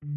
O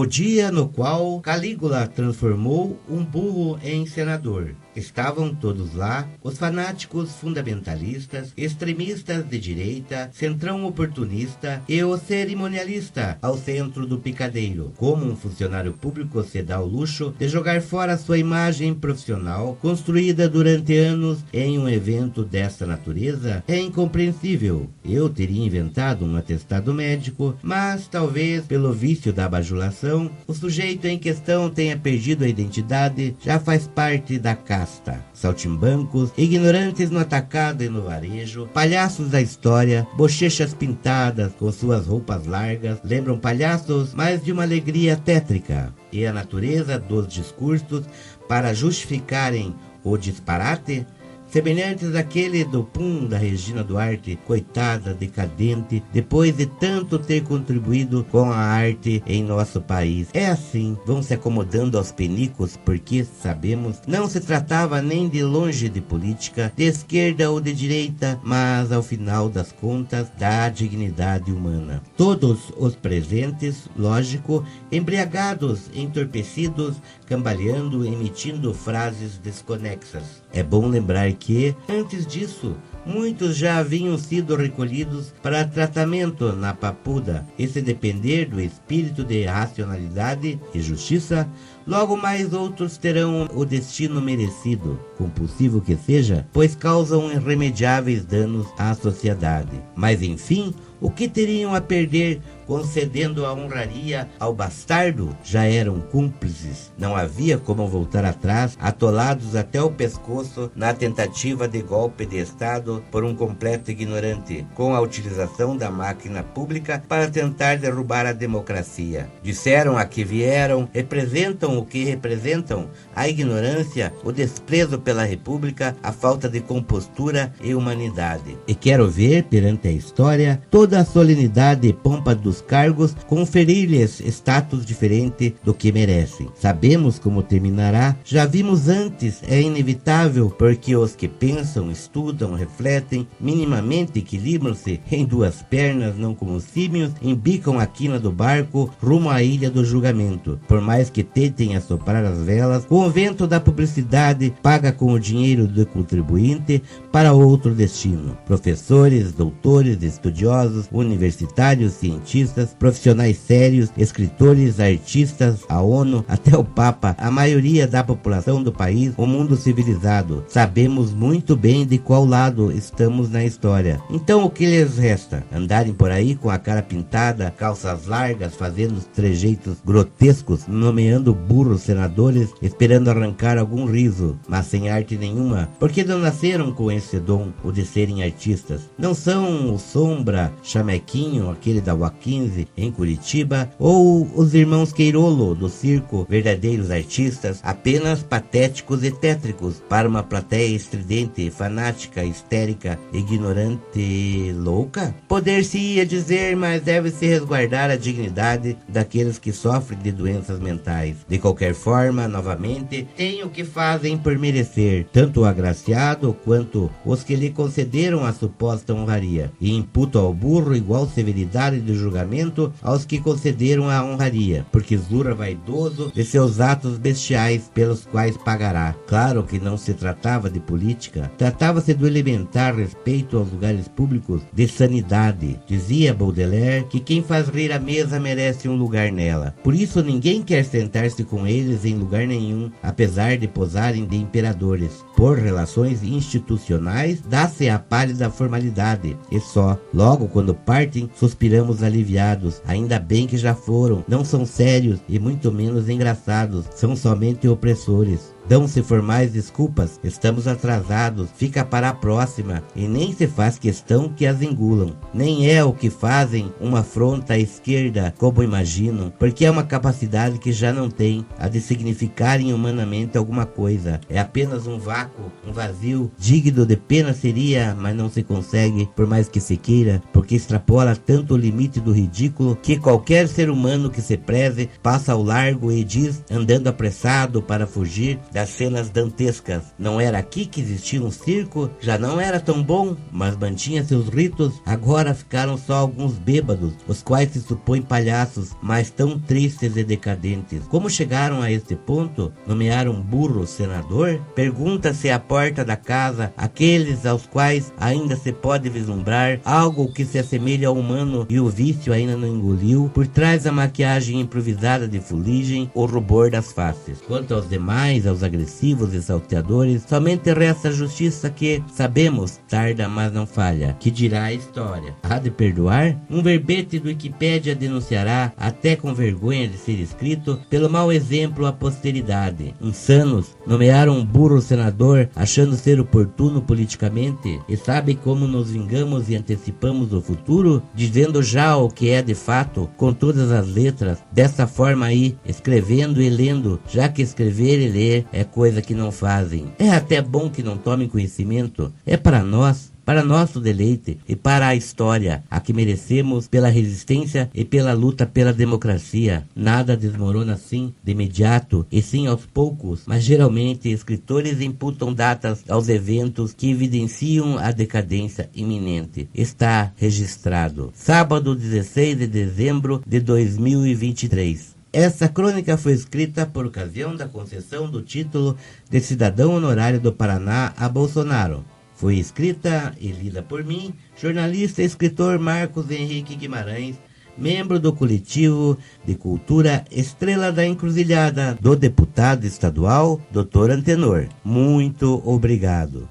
dia no qual Calígula transformou um burro em senador. Estavam todos lá, os fanáticos fundamentalistas, extremistas de direita, centrão oportunista e o cerimonialista ao centro do picadeiro. Como um funcionário público se dá o luxo de jogar fora sua imagem profissional, construída durante anos em um evento dessa natureza, é incompreensível. Eu teria inventado um atestado médico, mas talvez pelo vício da bajulação, o sujeito em questão tenha perdido a identidade, já faz parte da casta. Saltimbancos, ignorantes no atacado e no varejo, palhaços da história, bochechas pintadas com suas roupas largas, lembram palhaços, mas de uma alegria tétrica. E a natureza dos discursos para justificarem o disparate, semelhantes àquele do Pum da Regina Duarte, coitada, decadente, depois de tanto ter contribuído com a arte em nosso país. É assim, vão se acomodando aos penicos, porque, sabemos, não se tratava nem de longe de política, de esquerda ou de direita, mas, ao final das contas, da dignidade humana. Todos os presentes, lógico, embriagados, entorpecidos, cambaleando, emitindo frases desconexas. É bom lembrar que, antes disso, muitos já haviam sido recolhidos para tratamento na Papuda, e se depender do espírito de racionalidade e justiça, logo mais outros terão o destino merecido, compulsivo que seja, pois causam irremediáveis danos à sociedade. Mas enfim, o que teriam a perder concedendo a honraria ao bastardo? Já eram cúmplices. Não havia como voltar atrás, atolados até o pescoço na tentativa de golpe de Estado por um completo ignorante, com a utilização da máquina pública para tentar derrubar a democracia. Disseram a que vieram, representam o que representam, a ignorância, o desprezo pela república, a falta de compostura e humanidade. E quero ver, perante a história, toda a solenidade e pompa dos cargos, conferir-lhes status diferente do que merecem. Sabemos como terminará, já vimos antes, é inevitável, porque os que pensam, estudam, refletem, minimamente equilibram-se em duas pernas, não como símios, embicam a quina do barco rumo à ilha do julgamento. Por mais que tentem assoprar as velas, o vento da publicidade paga com o dinheiro do contribuinte para outro destino. Professores, doutores, estudiosos, universitários, cientistas, profissionais sérios, escritores, artistas, a ONU, até o Papa, a maioria da população do país, o mundo civilizado. Sabemos muito bem de qual lado estamos na história. Então o que lhes resta? Andarem por aí com a cara pintada, calças largas, fazendo trejeitos grotescos, nomeando burros senadores, esperando arrancar algum riso, mas sem arte nenhuma, porque não nasceram com esse dom, o de serem artistas. Não são o Sombra, Chamequinho, aquele da UA15 em Curitiba, ou os irmãos Queirolo do circo, verdadeiros artistas, apenas patéticos e tétricos para uma plateia estridente, fanática, histérica, ignorante e louca? Poder-se-ia dizer, mas deve-se resguardar a dignidade daqueles que sofrem de doenças mentais. De qualquer forma, novamente, tem o que fazem por merecer, tanto o agraciado quanto os que lhe concederam a suposta honraria, e imputam ao burro igual severidade de julgamento aos que concederam a honraria, porque zurra vaidoso de seus atos bestiais pelos quais pagará. Claro que não se tratava de política, tratava-se do elementar respeito aos lugares públicos, de sanidade. Dizia Baudelaire que quem faz rir a mesa merece um lugar nela. Por isso ninguém quer sentar-se com eles em lugar nenhum, apesar de posarem de imperadores. Por relações institucionais, dá-se a pálida formalidade, e só. Logo, quando partem, suspiramos aliviados. Ainda bem que já foram. Não são sérios e muito menos engraçados. São somente opressores. Dão-se formais desculpas, estamos atrasados, fica para a próxima, e nem se faz questão que as engulam. Nem é o que fazem uma afronta à esquerda, como imaginam, porque é uma capacidade que já não tem, a de significarem humanamente alguma coisa. É apenas um vácuo, um vazio, digno de pena seria, mas não se consegue, por mais que se queira, porque extrapola tanto o limite do ridículo que qualquer ser humano que se preze passa ao largo e diz, andando apressado para fugir das cenas dantescas: não era aqui que existia um circo? Já não era tão bom, mas mantinha seus ritos. Agora ficaram só alguns bêbados, os quais se supõem palhaços, mas tão tristes e decadentes. Como chegaram a este ponto? Nomearam um burro senador? Pergunta-se à porta da casa aqueles aos quais ainda se pode vislumbrar algo que se assemelha ao humano e o vício ainda não engoliu, por trás da maquiagem improvisada de fuligem, o rubor das faces. Quanto aos demais, aos agressivos e salteadores, somente resta a justiça que, sabemos, tarda mas não falha. Que dirá a história? Há de perdoar? Um verbete do Wikipédia denunciará, até com vergonha de ser escrito, pelo mau exemplo à posteridade. Insanos, nomearam um burro senador achando ser oportuno politicamente, e sabe como nos vingamos e antecipamos o futuro, dizendo já o que é de fato, com todas as letras, dessa forma aí, escrevendo e lendo, já que escrever e ler é coisa que não fazem. É até bom que não tomem conhecimento, é para nós, para nosso deleite e para a história, a que merecemos pela resistência e pela luta pela democracia. Nada desmorona assim de imediato, e sim aos poucos, mas geralmente escritores imputam datas aos eventos que evidenciam a decadência iminente. Está registrado. Sábado 16 de dezembro de 2023. Essa crônica foi escrita por ocasião da concessão do título de cidadão honorário do Paraná a Bolsonaro. Foi escrita e lida por mim, jornalista e escritor Marcos Henrique Guimarães, membro do coletivo de cultura Estrela da Encruzilhada, do deputado estadual Dr. Antenor. Muito obrigado.